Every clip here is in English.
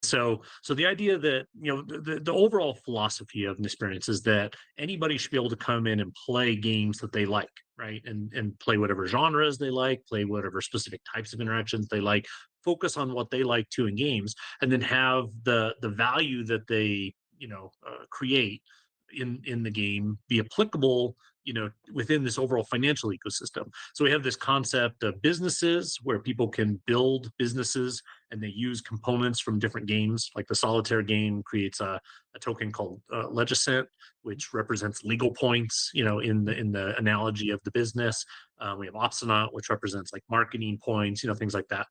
So the idea that, the overall philosophy of Nysperience is that anybody should be able to come in and play games that they like, right? And play whatever genres they like, play whatever specific types of interactions they like, focus on what they like to in games, and then have the value that they, create in the game be applicable, within this overall financial ecosystem. So we have this concept of businesses where people can build businesses and they use components from different games. Like the solitaire game creates a token called Legiscent, which represents legal points, in the analogy of the business. We have Obstinate, which represents like marketing points, things like that.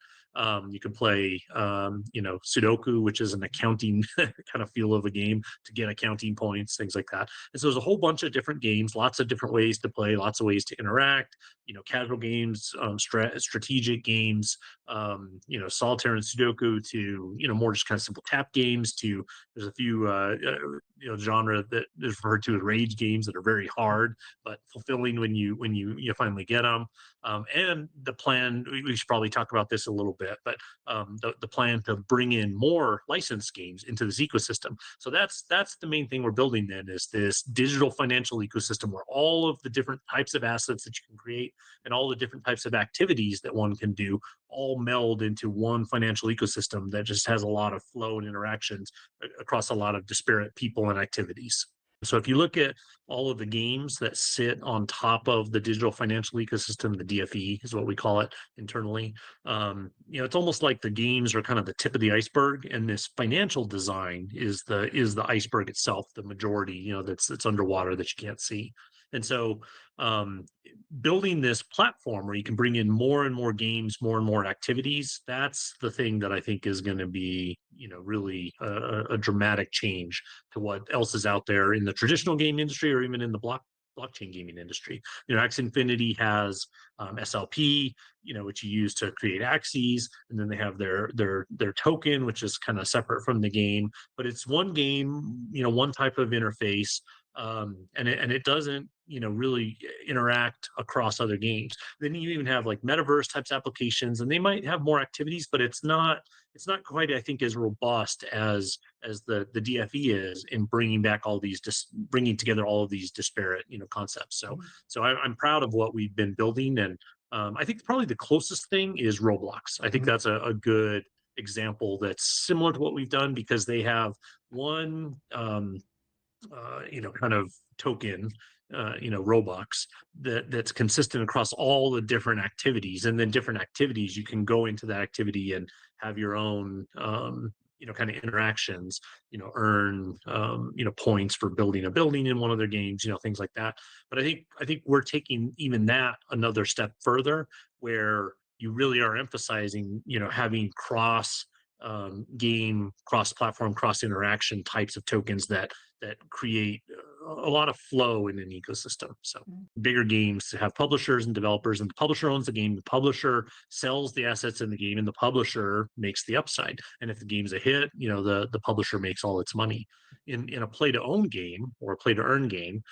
You can play, Sudoku, which is an accounting kind of feel of a game to get accounting points, things like that. And so there's a whole bunch of different games, lots of different ways to play, lots of ways to interact. Casual games, strategic games, solitaire and Sudoku, to more just kind of simple tap games. To there's a few genre that is referred to as rage games that are very hard but fulfilling when you finally get them. And the plan, we should probably talk about this a little bit, but the plan to bring in more licensed games into this ecosystem. So that's the main thing we're building then, is this digital financial ecosystem where all of the different types of assets that you can create and all the different types of activities that one can do all meld into one financial ecosystem that just has a lot of flow and interactions across a lot of disparate people and activities. So if you look at all of the games that sit on top of the digital financial ecosystem, the DFE is what we call it internally. It's almost like the games are kind of the tip of the iceberg, and this financial design is the iceberg itself, the majority, that's underwater that you can't see. And so building this platform where you can bring in more and more games, more and more activities, that's the thing that I think is going to be, really a dramatic change to what else is out there in the traditional game industry, or even in the blockchain gaming industry. Axie Infinity has SLP, which you use to create axes, and then they have their token, which is kind of separate from the game, but it's one game, one type of interface. And it doesn't, really interact across other games. Then you even have like metaverse types applications, and they might have more activities, but it's not quite, I think, as robust as the DFE is in bringing bringing together all of these disparate, concepts. So I'm proud of what we've been building, and I think probably the closest thing is Roblox. I think that's a good example that's similar to what we've done, because they have one kind of token, Robux, that's consistent across all the different activities. And then different activities, you can go into that activity and have your own, kind of interactions, earn, points for building a building in one of their games, things like that. But I think we're taking even that another step further, where you really are emphasizing, having game, cross-platform, cross-interaction types of tokens that create a lot of flow in an ecosystem. So bigger games have publishers and developers, and the publisher owns the game. The publisher sells the assets in the game, and the publisher makes the upside. And if the game's a hit, the publisher makes all its money. In a play-to-own game or a play-to-earn game,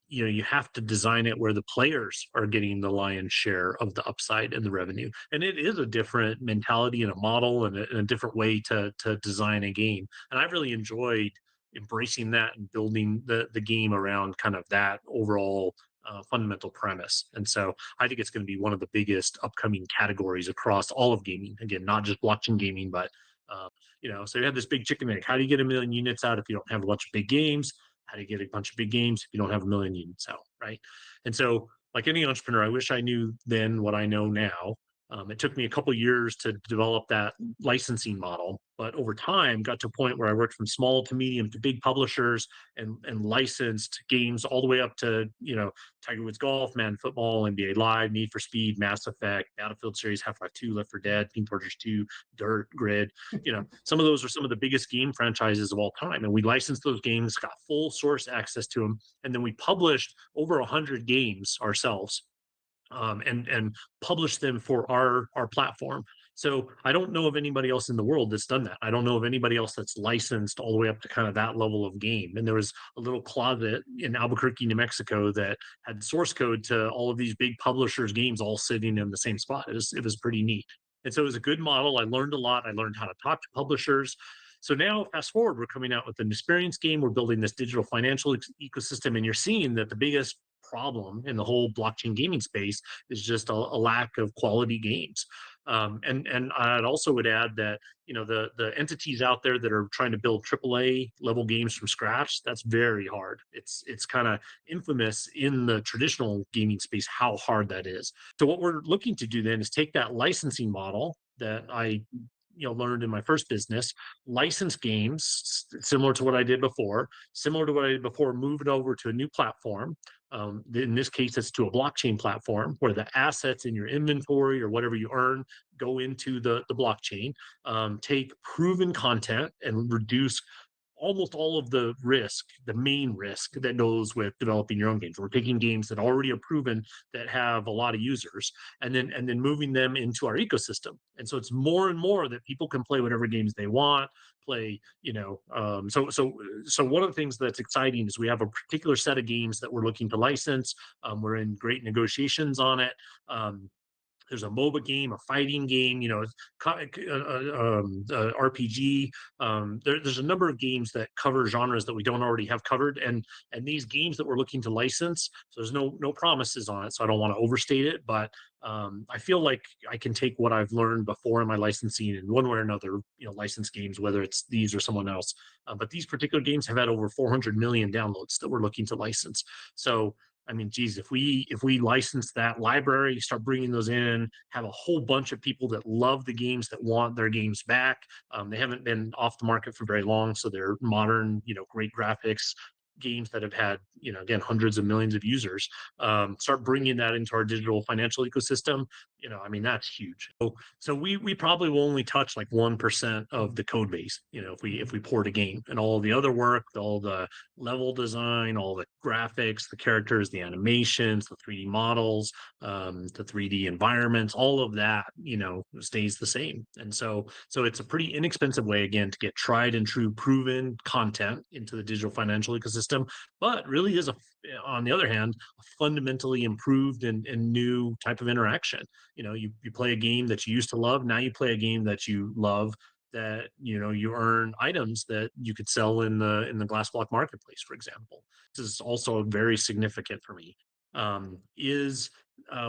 you have to design it where the players are getting the lion's share of the upside and the revenue. And it is a different mentality and a model, and a different way to design a game. And I've really enjoyed embracing that and building the game around kind of that overall fundamental premise. And so I think it's going to be one of the biggest upcoming categories across all of gaming. Again, not just blockchain gaming, but so you have this big chicken egg. How do you get 1 million units out if you don't have a bunch of big games? How do you get a bunch of big games if you don't have 1 million units out, right? And so, like any entrepreneur, I wish I knew then what I know now. It took me a couple years to develop that licensing model, but over time got to a point where I worked from small to medium to big publishers, and licensed games all the way up to, Tiger Woods Golf, Madden Football, NBA Live, Need for Speed, Mass Effect, Battlefield series, Half-Life 2, Left 4 Dead, Team Fortress 2, Dirt, Grid. Some of those are some of the biggest game franchises of all time. And we licensed those games, got full source access to them, and then we published over 100 games ourselves. And publish them for our platform. So I don't know of anybody else in the world that's done that. I don't know of anybody else that's licensed all the way up to kind of that level of game. And there was a little closet in Albuquerque, New Mexico, that had source code to all of these big publishers' games all sitting in the same spot. It was pretty neat. And so it was a good model. I learned a lot. I learned how to talk to publishers. So now, fast forward, we're coming out with the Nysperience game. We're building this digital financial ecosystem, and you're seeing that the biggest problem in the whole blockchain gaming space is just a lack of quality games. And I'd also would add that the entities out there that are trying to build AAA level games from scratch, that's very hard. It's kind of infamous in the traditional gaming space how hard that is. So what we're looking to do then is take that licensing model that I learned in my first business, license games similar to what I did before, move it over to a new platform. In this case, it's to a blockchain platform where the assets in your inventory or whatever you earn go into the blockchain. Take proven content and reduce almost all of the risk, the main risk that goes with developing your own games. We're taking games that already are proven that have a lot of users, and then moving them into our ecosystem. And so it's more and more that people can play whatever games they want. Play, so one of the things that's exciting is we have a particular set of games that we're looking to license. We're in great negotiations on it. There's a MOBA game, a fighting game, RPG. There's a number of games that cover genres that we don't already have covered, and these games that we're looking to license. So there's no promises on it, so I don't want to overstate it, but I feel like I can take what I've learned before in my licensing in one way or another, license games, whether it's these or someone else. But these particular games have had over 400 million downloads that we're looking to license. So I mean, geez, if we license that library, start bringing those in, have a whole bunch of people that love the games that want their games back. They haven't been off the market for very long, so they're modern, great graphics games that have had, again, hundreds of millions of users. Start bringing that into our digital financial ecosystem. I mean, that's huge. So we probably will only touch like 1% of the code base, if we port a game, and all the other work, all the level design, all the graphics, the characters, the animations, the 3D models, the 3D environments, all of that, stays the same. And so it's a pretty inexpensive way, again, to get tried and true, proven content into the digital financial ecosystem, but really is on the other hand, a fundamentally improved and new type of interaction. You play a game that you used to love. Now you play a game that you love, that you earn items that you could sell in the glass block marketplace, for example. This is also very significant for me. Is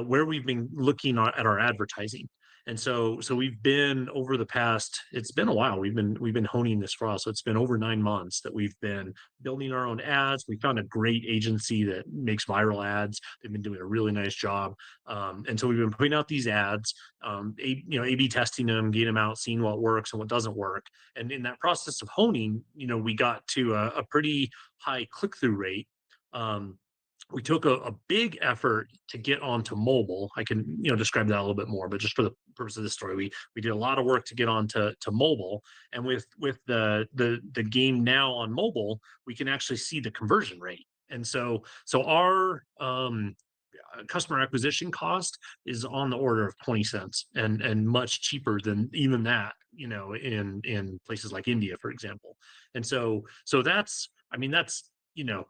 where we've been looking at our advertising. And so we've been over the past, it's been a while. We've been honing this for us. So it's been over 9 months that we've been building our own ads. We found a great agency that makes viral ads. They've been doing a really nice job. And so we've been putting out these ads, A/B testing them, getting them out, seeing what works and what doesn't work. And in that process of honing, we got to a pretty high click-through rate. Um, we took a big effort to get onto mobile. I can describe that a little bit more, but just for the purpose of this story, we did a lot of work to get onto to mobile. And with the game now on mobile, we can actually see the conversion rate. And so our customer acquisition cost is on the order of 20 cents, and much cheaper than even that, in places like India, for example. And so that's, I mean, that's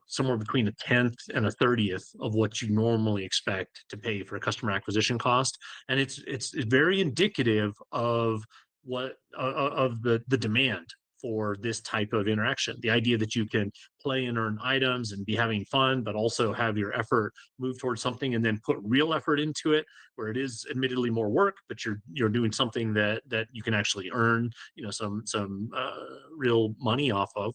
somewhere between a tenth and a 30th of what you normally expect to pay for a customer acquisition cost. And it's very indicative of the demand for this type of interaction. The idea that you can play and earn items and be having fun, but also have your effort move towards something, and then put real effort into it, where it is admittedly more work, but you're doing something that you can actually earn, some real money off of.